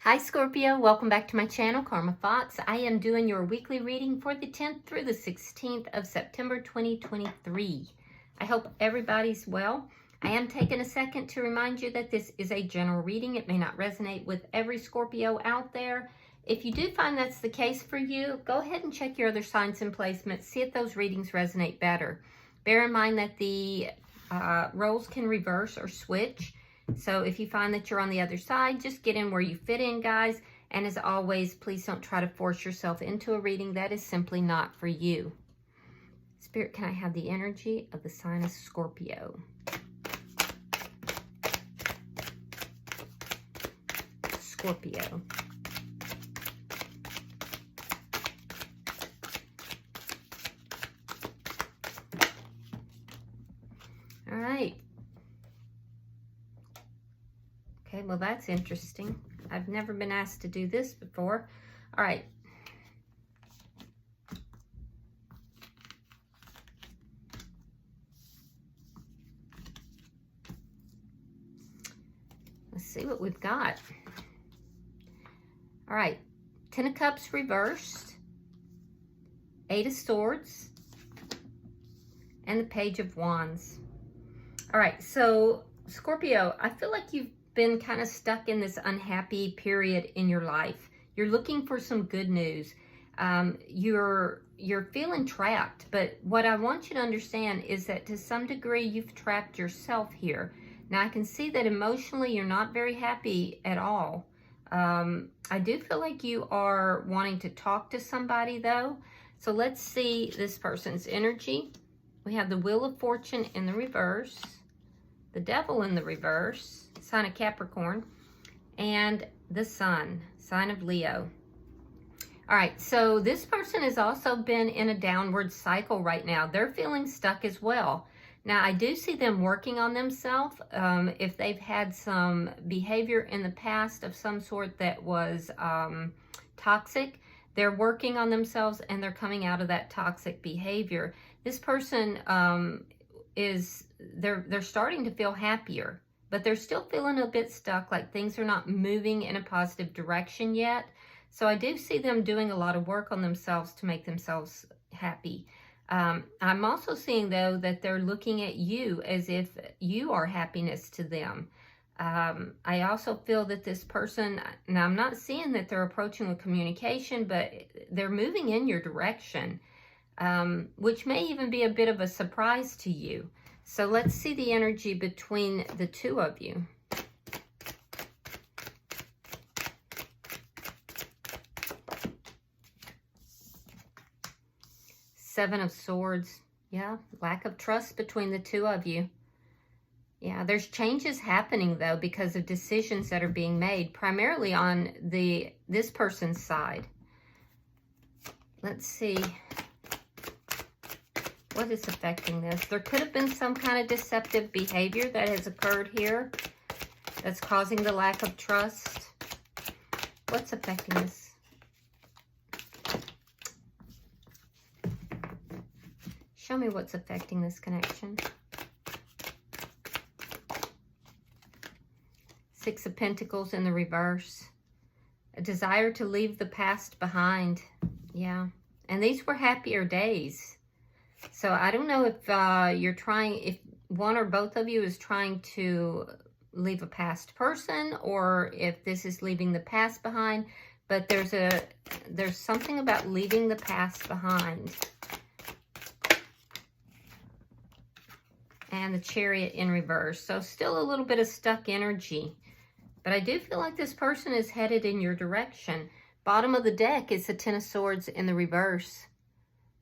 Hi Scorpio, welcome back to my channel, Karma Thoughts. I am doing your weekly reading for the 10th through the 16th of September 2023. I hope everybody's well. I am taking a second to remind you that this is a general reading. It may not resonate with every Scorpio out there. If you do find that's the case for you, go ahead and check your other signs and placements. See if those readings resonate better. Bear in mind that the roles can reverse or switch. So if you find that you're on the other side, just get in where you fit in, guys. And as always, please don't try to force yourself into a reading that is simply not for you. Spirit, can I have the energy of the sign of Scorpio? Scorpio. All right. Okay, well, that's interesting. I've never been asked to do this before. All right. Let's see what we've got. All right. 10 of Cups reversed. 8 of Swords. And the Page of Wands. All right, so Scorpio, I feel like you've been kind of stuck in this unhappy period in your life. You're looking for some good news. You're feeling trapped, but what I want you to understand is that to some degree you've trapped yourself here. Now I can see that emotionally you're not very happy at all. I do feel like you are wanting to talk to somebody though. So let's see this person's energy. We have the Wheel of Fortune in the reverse, the Devil in the reverse, sign of Capricorn, and the Sun, sign of Leo. All right, so this person has also been in a downward cycle right now. They're feeling stuck as well. Now, I do see them working on themselves. If they've had some behavior in the past of some sort that was toxic, they're working on themselves and they're coming out of that toxic behavior. This person they're starting to feel happier, but they're still feeling a bit stuck, like things are not moving in a positive direction yet. So I do see them doing a lot of work on themselves to make themselves happy. I'm also seeing, though, that they're looking at you as if you are happiness to them. I also feel that this person, now I'm not seeing that they're approaching with communication, but they're moving in your direction, which may even be a bit of a surprise to you. So let's see the energy between the two of you. Seven of Swords. Yeah, lack of trust between the two of you. Yeah, there's changes happening, though, because of decisions that are being made, primarily on this person's side. Let's see. What is affecting this? There could have been some kind of deceptive behavior that has occurred here that's causing the lack of trust. What's affecting this? Show me what's affecting this connection. Six of Pentacles in the reverse. A desire to leave the past behind. Yeah. And these were happier days. So I don't know if if one or both of you is trying to leave a past person or if this is leaving the past behind, but there's something about leaving the past behind. And the Chariot in reverse. So still a little bit of stuck energy, but I do feel like this person is headed in your direction. Bottom of the deck is the Ten of Swords in the reverse.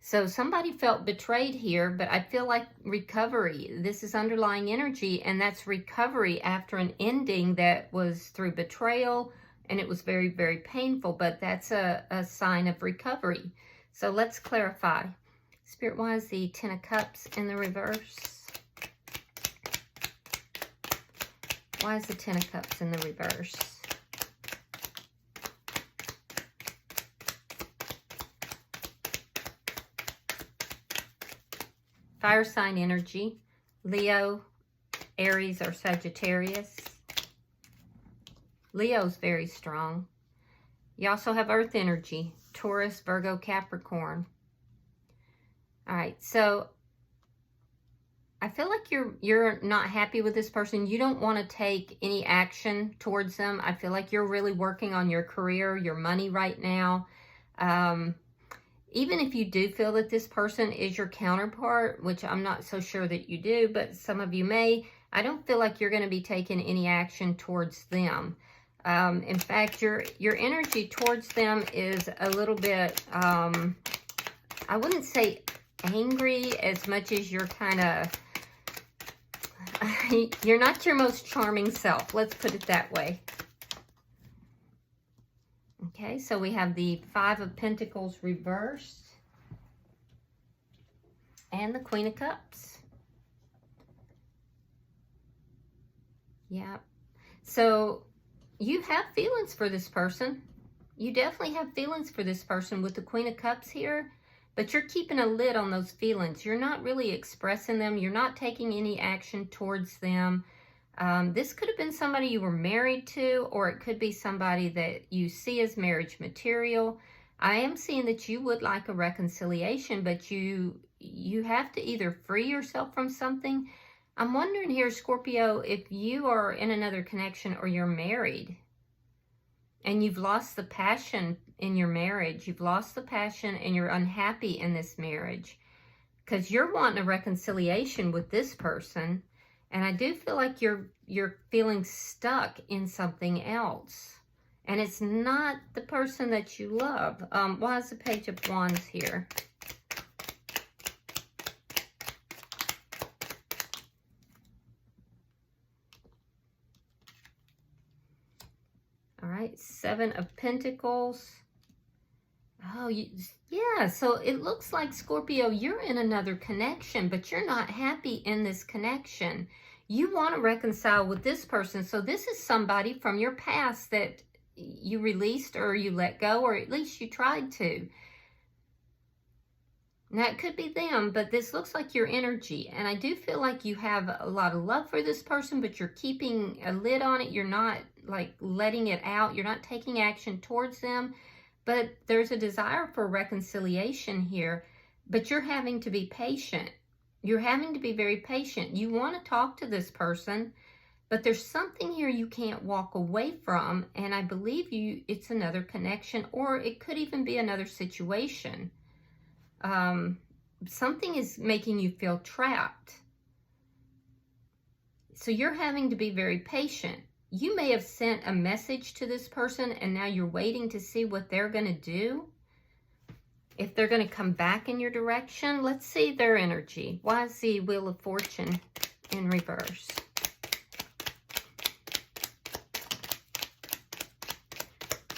So somebody felt betrayed here, but I feel like recovery. This is underlying energy, and that's recovery after an ending that was through betrayal, and it was very, very painful, but that's a sign of recovery. So let's clarify. Spirit, why is the Ten of Cups in the reverse? Why is the Ten of Cups in the reverse? Fire sign energy, Leo, Aries, or Sagittarius. Leo's very strong. You also have earth energy, Taurus, Virgo, Capricorn. All right, so I feel like you're not happy with this person. You don't want to take any action towards them. I feel like you're really working on your career, your money right now. Even if you do feel that this person is your counterpart, which I'm not so sure that you do, but some of you may, I don't feel like you're going to be taking any action towards them. In fact, your energy towards them is a little bit, I wouldn't say angry as much as you're kind of, you're not your most charming self. Let's put it that way. Okay, so we have the Five of Pentacles reversed and the Queen of Cups. Yeah. So you have feelings for this person. You definitely have feelings for this person with the Queen of Cups here, but you're keeping a lid on those feelings. You're not really expressing them. You're not taking any action towards them. This could have been somebody you were married to, or it could be somebody that you see as marriage material. I am seeing that you would like a reconciliation, but you have to either free yourself from something. I'm wondering here, Scorpio, if you are in another connection or you're married and you've lost the passion in your marriage. You've lost the passion and you're unhappy in this marriage because you're wanting a reconciliation with this person. And I do feel like you're feeling stuck in something else. And it's not the person that you love. Why is the Page of Wands here? All right, Seven of Pentacles. Oh, yeah, so it looks like, Scorpio, you're in another connection, but you're not happy in this connection. You want to reconcile with this person. So this is somebody from your past that you released or you let go, or at least you tried to. Now, it could be them, but this looks like your energy. And I do feel like you have a lot of love for this person, but you're keeping a lid on it. You're not, like, letting it out. You're not taking action towards them. But there's a desire for reconciliation here, but you're having to be patient. You're having to be very patient. You want to talk to this person, but there's something here you can't walk away from, and I believe it's another connection, or it could even be another situation. Something is making you feel trapped. So you're having to be very patient. You may have sent a message to this person and now you're waiting to see what they're going to do. If they're going to come back in your direction. Let's see their energy. Why is the Wheel of Fortune in reverse?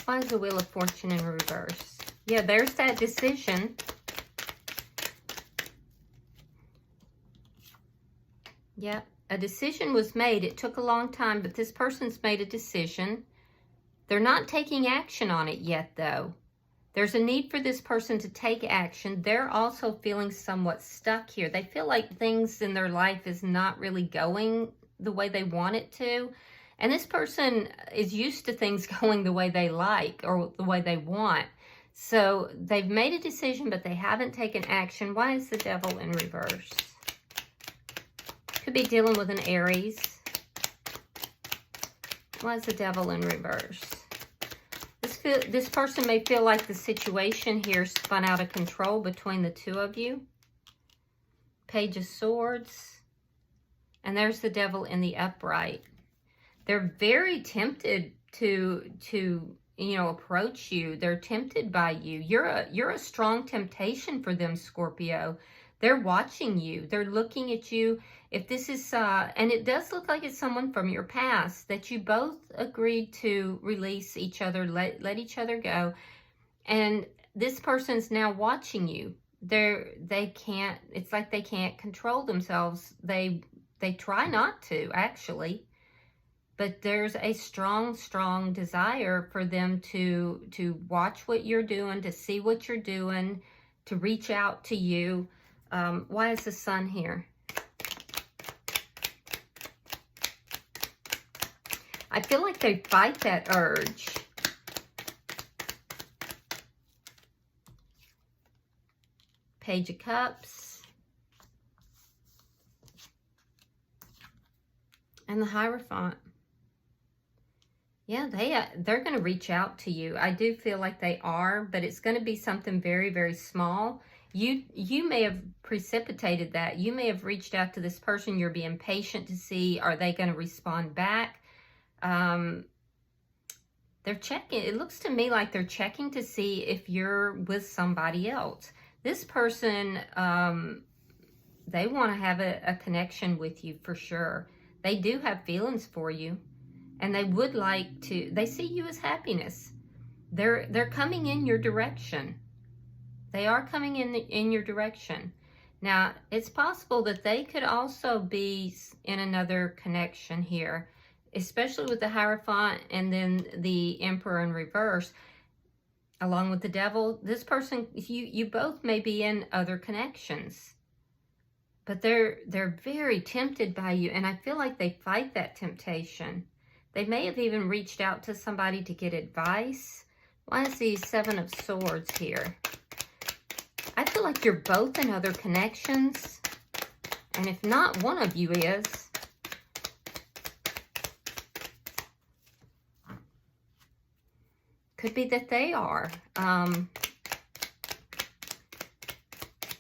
Why is the Wheel of Fortune in reverse? Yeah, there's that decision. Yep. A decision was made. It took a long time, but this person's made a decision. They're not taking action on it yet, though. There's a need for this person to take action. They're also feeling somewhat stuck here. They feel like things in their life is not really going the way they want it to. And this person is used to things going the way they like or the way they want. So they've made a decision, but they haven't taken action. Why is the Devil in reverse? Could be dealing with an Aries. Why is the Devil in reverse? This person may feel like the situation here spun out of control between the two of you. Page of Swords. And there's the Devil in the upright. They're very tempted to approach you. They're tempted by you. You're a strong temptation for them, Scorpio. They're watching you. They're looking at you. If this is, and it does look like it's someone from your past that you both agreed to release each other, let each other go. And this person's now watching you. They can't, it's like they can't control themselves. They try not to, actually. But there's a strong, strong desire for them to watch what you're doing, to see what you're doing, to reach out to you. Why is the Sun here? I I feel like they fight that urge. Page of Cups. And the Hierophant. Yeah, they're going to reach out to you. I do feel like they are, but it's going to be something very, very small. You may have precipitated that. You may have reached out to this person. You're being patient to see, are they going to respond back? They're checking. It looks to me like they're checking to see if you're with somebody else. This person, they want to have a connection with you for sure. They do have feelings for you. And they would like to, they see you as happiness. They're coming in your direction. They are coming in your direction. Now, it's possible that they could also be in another connection here, especially with the Hierophant and then the Emperor in reverse, along with the Devil. This person, you both may be in other connections. But they're very tempted by you, and I feel like they fight that temptation. They may have even reached out to somebody to get advice. Why is the Seven of Swords here? I feel like you're both in other connections. And if not, one of you is. Could be that they are. I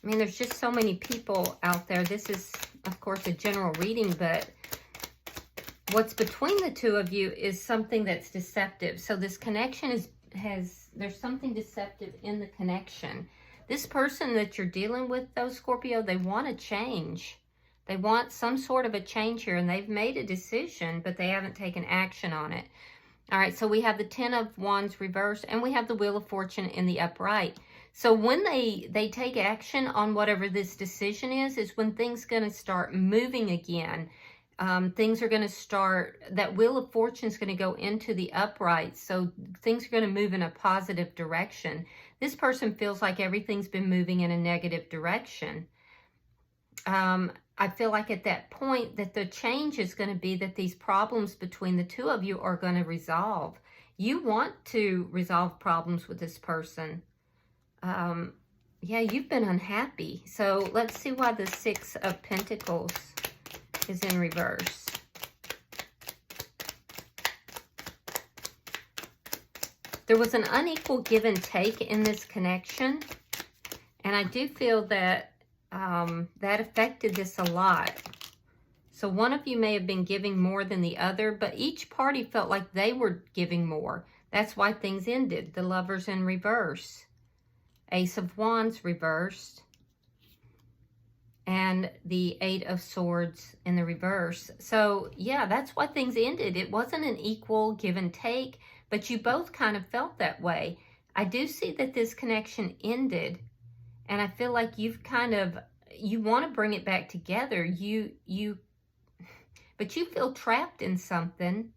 mean, there's just so many people out there. This is, of course, a general reading, but what's between the two of you is something that's deceptive. So this connection there's something deceptive in the connection. This person that you're dealing with, though, Scorpio, they want a change. They want some sort of a change here, and they've made a decision, but they haven't taken action on it. All right, so we have the Ten of Wands reversed, and we have the Wheel of Fortune in the upright. So when they take action on whatever this decision is when things going to start moving again. Things are going to start, that Wheel of Fortune is going to go into the upright. So things are going to move in a positive direction. This person feels like everything's been moving in a negative direction. I feel like at that point that the change is going to be that these problems between the two of you are going to resolve. You want to resolve problems with this person. Yeah, you've been unhappy. So let's see why the Six of Pentacles is in reverse. There was an unequal give and take in this connection, and I do feel that that affected this a lot. So one of you may have been giving more than the other, but each party felt like they were giving more. That's why things ended. The Lovers in reverse. Ace of Wands reversed. And the Eight of Swords in the reverse. So, yeah, that's why things ended. It wasn't an equal give and take, but you both kind of felt that way. I do see that this connection ended, and I feel like you've kind of, you want to bring it back together. But you feel trapped in something.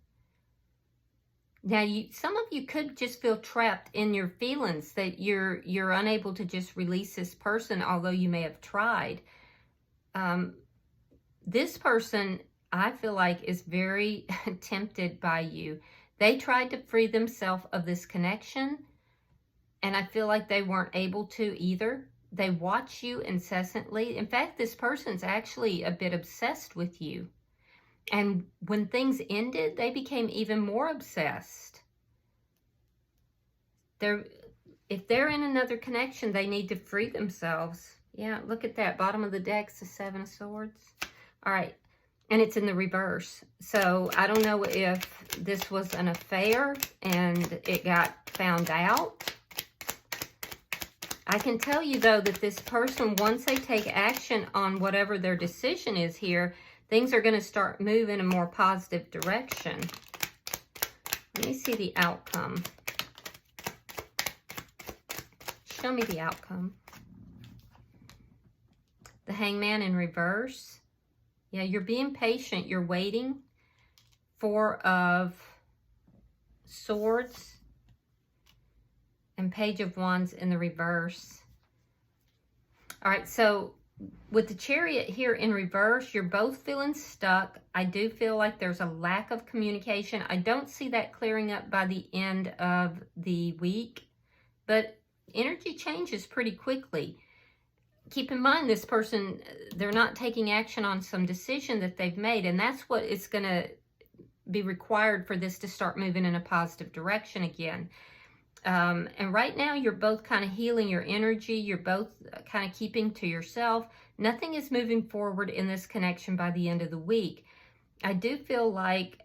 Now, some of you could just feel trapped in your feelings, that you're unable to just release this person, although you may have tried. This person, I feel like, is very tempted by you. They tried to free themselves of this connection, and I feel like they weren't able to either. They watch you incessantly. In fact, this person's actually a bit obsessed with you. And when things ended, they became even more obsessed. If they're in another connection, they need to free themselves. Yeah, look at that. Bottom of the deck's the Seven of Swords. All right. And it's in the reverse. So I don't know if this was an affair and it got found out. I can tell you, though, that this person, once they take action on whatever their decision is here, things are going to start moving in a more positive direction. Let me see the outcome. Show me the outcome. The Hangman in reverse. Yeah, you're being patient. You're waiting. Four of Swords. And Page of Wands in the reverse. All right, so with the Chariot here in reverse, you're both feeling stuck. I do feel like there's a lack of communication. I don't see that clearing up by the end of the week, but energy changes pretty quickly. Keep in mind, this person, they're not taking action on some decision that they've made, and that's what it's going to be required for this to start moving in a positive direction again. And right now, you're both kind of healing your energy. You're both kind of keeping to yourself. Nothing is moving forward in this connection by the end of the week. I do feel like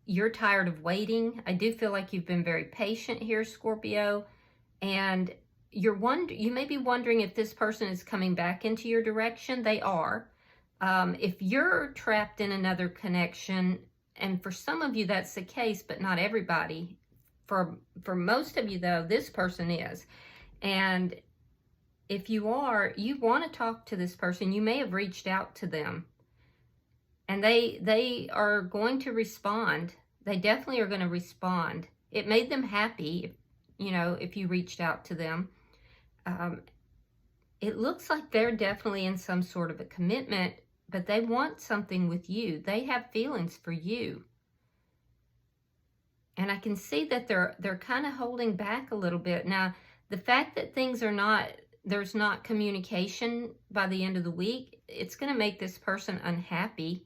you're tired of waiting. I do feel like you've been very patient here, Scorpio. And you may be wondering if this person is coming back into your direction. They are. If you're trapped in another connection, and for some of you that's the case, but not everybody. For most of you, though, this person is. And if you are, you want to talk to this person. You may have reached out to them. And they are going to respond. They definitely are going to respond. It made them happy, if you reached out to them. It looks like they're definitely in some sort of a commitment, but they want something with you. They have feelings for you. And I can see that they're kind of holding back a little bit. Now, the fact that there's not communication by the end of the week, it's going to make this person unhappy.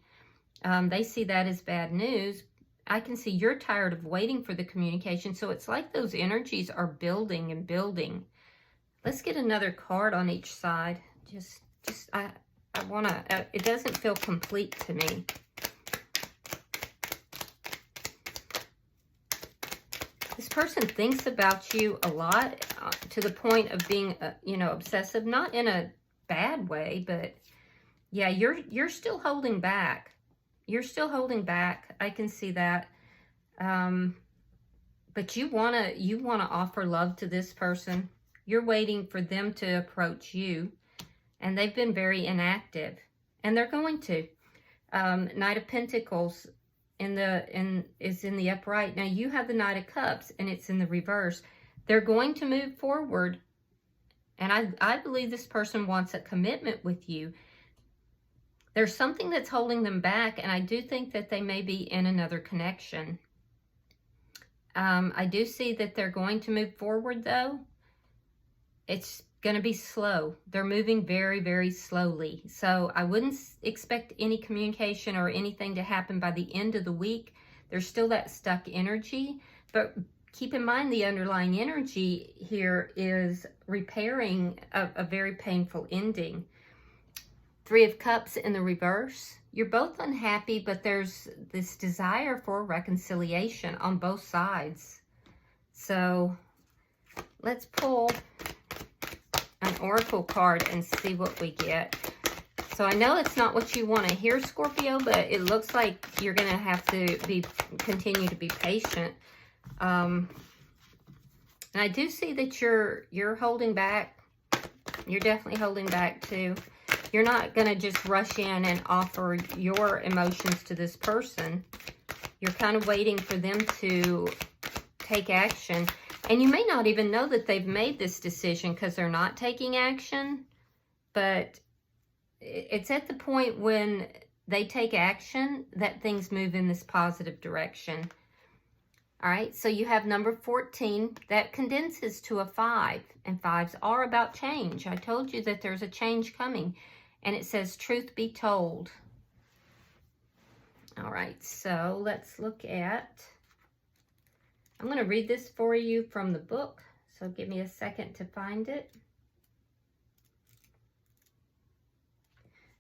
They see that as bad news. I can see you're tired of waiting for the communication. So it's like those energies are building and building. Let's get another card on each side. I want to, it doesn't feel complete to me. This person thinks about you a lot, to the point of being, obsessive, not in a bad way, but yeah, you're still holding back. You're still holding back. I can see that. But you wanna offer love to this person. You're waiting for them to approach you, and they've been very inactive, and they're going to. Knight of Pentacles is in the upright. Now you have the Knight of Cups, and it's in the reverse. They're going to move forward, and I believe this person wants a commitment with you. There's something that's holding them back, and I do think that they may be in another connection. I do see that they're going to move forward, though. It's going to be slow. They're moving very, very slowly. So I wouldn't expect any communication or anything to happen by the end of the week. There's still that stuck energy, but keep in mind the underlying energy here is repairing a very painful ending. Three of Cups in the reverse. You're both unhappy, but there's this desire for reconciliation on both sides. So let's pull an oracle card and see what we get. So I know it's not what you want to hear, Scorpio, but it looks like you're going to have to continue to be patient. And I do see that you're holding back. You're definitely holding back too. You're not going to just rush in and offer your emotions to this person. You're kind of waiting for them to take action. And you may not even know that they've made this decision because they're not taking action. But it's at the point when they take action that things move in this positive direction. All right, so you have number 14. That condenses to a 5. And 5s are about change. I told you that there's a change coming. And it says, truth be told. All right, so let's look at... I'm going to read this for you from the book, so give me a second to find it.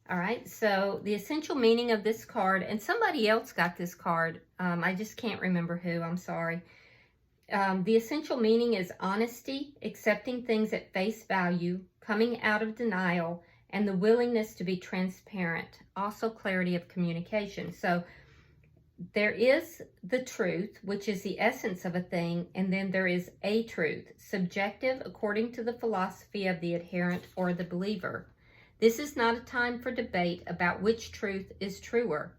All right, so the essential meaning of this card, and somebody else got this card. I just can't remember who, I'm sorry. The essential meaning is honesty, accepting things at face value, coming out of denial, and the willingness to be transparent. Also clarity of communication. So there is the truth, which is the essence of a thing, and then there is a truth, subjective according to the philosophy of the adherent or the believer. This is not a time for debate about which truth is truer.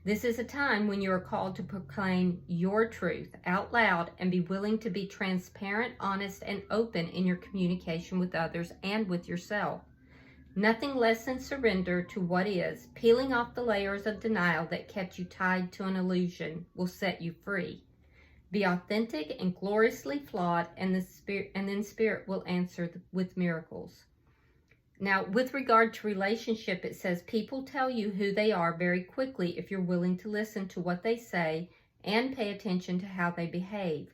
This is a time when you are called to proclaim your truth out loud and be willing to be transparent, honest, and open in your communication with others and with yourself. Nothing less than surrender to what is. Peeling off the layers of denial that kept you tied to an illusion will set you free. Be authentic and gloriously flawed, and then Spirit will answer with miracles. Now, with regard to relationship, it says people tell you who they are very quickly if you're willing to listen to what they say and pay attention to how they behave.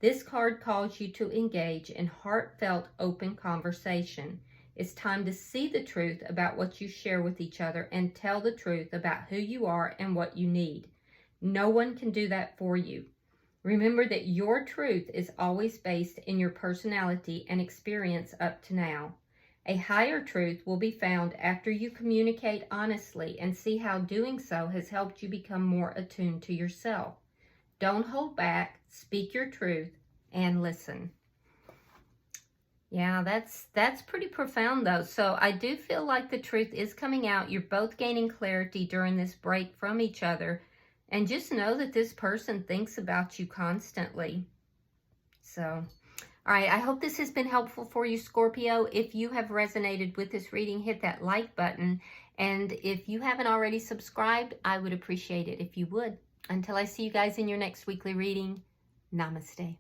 This card calls you to engage in heartfelt, open conversation. It's time to see the truth about what you share with each other and tell the truth about who you are and what you need. No one can do that for you. Remember that your truth is always based in your personality and experience up to now. A higher truth will be found after you communicate honestly and see how doing so has helped you become more attuned to yourself. Don't hold back, speak your truth, and listen. Yeah, that's pretty profound though. So I do feel like the truth is coming out. You're both gaining clarity during this break from each other. And just know that this person thinks about you constantly. So, all right, I hope this has been helpful for you, Scorpio. If you have resonated with this reading, hit that like button. And if you haven't already subscribed, I would appreciate it if you would. Until I see you guys in your next weekly reading, namaste.